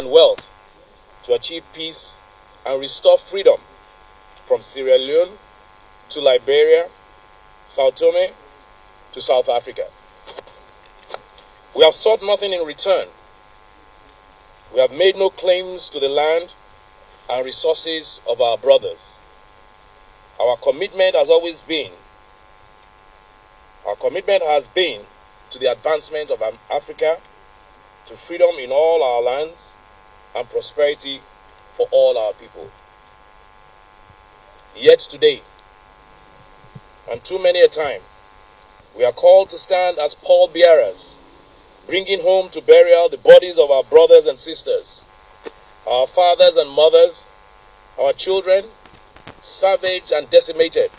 and wealth to achieve peace and restore freedom from Sierra Leone to Liberia, Sao Tome to South Africa. We have sought nothing in return. We have made no claims to the land and resources of our brothers. Our commitment has been to the advancement of Africa, to freedom in all our lands, and prosperity for all our people. Yet today, and too many a time, we are called to stand as pallbearers, bringing home to burial the bodies of our brothers and sisters, our fathers and mothers, our children, savaged and decimated.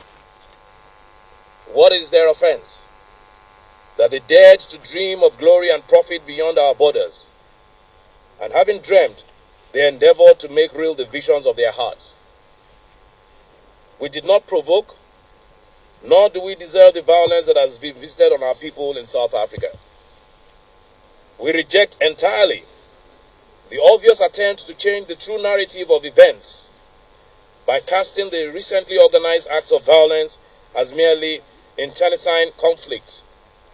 What is their offense? That they dared to dream of glory and profit beyond our borders, and having dreamed, they endeavored to make real the visions of their hearts. We did not provoke, nor do we deserve the violence that has been visited on our people in South Africa. We reject entirely the obvious attempt to change the true narrative of events by casting the recently organized acts of violence as merely internecine conflict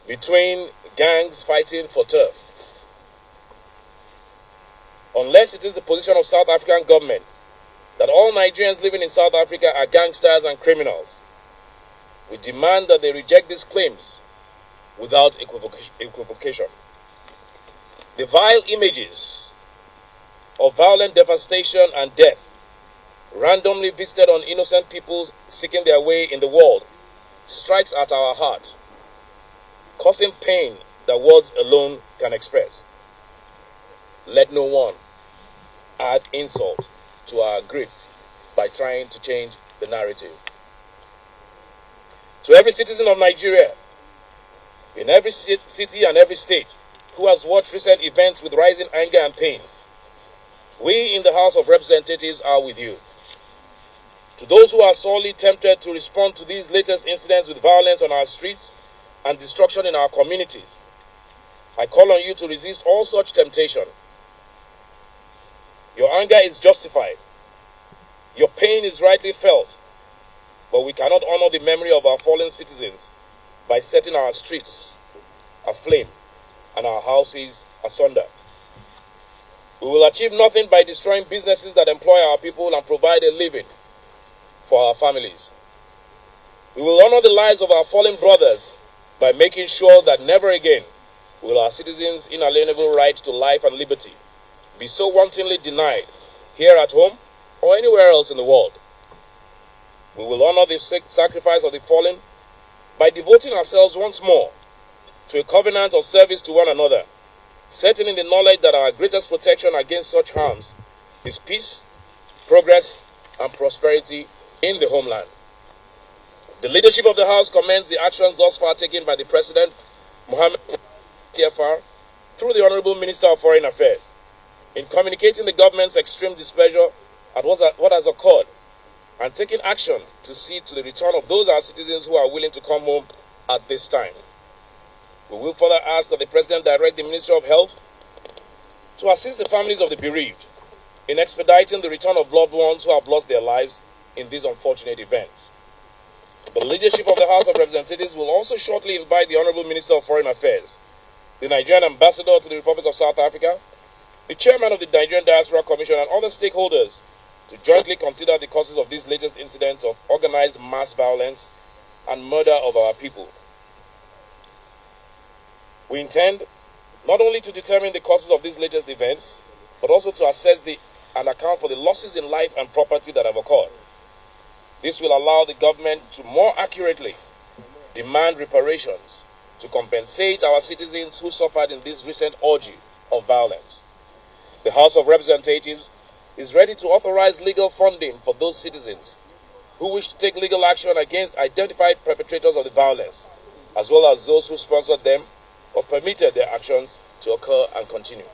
between gangs fighting for turf. Unless it is the position of South African government that all Nigerians living in South Africa are gangsters and criminals, we demand that they reject these claims without equivocation. The vile images of violent devastation and death randomly visited on innocent people seeking their way in the world strikes at our heart, causing pain that words alone can express. Let no one add insult to our grief by trying to change the narrative. To every citizen of Nigeria, in every city and every state, who has watched recent events with rising anger and pain, we in the House of Representatives are with you. To those who are sorely tempted to respond to these latest incidents with violence on our streets and destruction in our communities, I call on you to resist all such temptation. Your anger is justified. Your pain is rightly felt. But we cannot honor the memory of our fallen citizens by setting our streets aflame and our houses asunder. We will achieve nothing by destroying businesses that employ our people and provide a living for our families. We will honor the lives of our fallen brothers by making sure that never again will our citizens' inalienable right to life and liberty be so wantonly denied here at home or anywhere else in the world. We will honor the sacrifice of the fallen by devoting ourselves once more to a covenant of service to one another, certain in the knowledge that our greatest protection against such harms is peace, progress, and prosperity in the homeland. The leadership of the House commends the actions thus far taken by the President, Mohammed TFR, through the Honorable Minister of Foreign Affairs, in communicating the government's extreme displeasure at what has occurred and taking action to see to the return of those our citizens who are willing to come home at this time. We will further ask that the President direct the Ministry of Health to assist the families of the bereaved in expediting the return of loved ones who have lost their lives in these unfortunate events. The leadership of the House of Representatives will also shortly invite the Honorable Minister of Foreign Affairs, the Nigerian Ambassador to the Republic of South Africa, the Chairman of the Nigerian Diaspora Commission, and other stakeholders to jointly consider the causes of these latest incidents of organized mass violence and murder of our people. We intend not only to determine the causes of these latest events, but also to assess and account for the losses in life and property that have occurred. This will allow the government to more accurately demand reparations to compensate our citizens who suffered in this recent orgy of violence. The House of Representatives is ready to authorize legal funding for those citizens who wish to take legal action against identified perpetrators of the violence, as well as those who sponsored them or permitted their actions to occur and continue.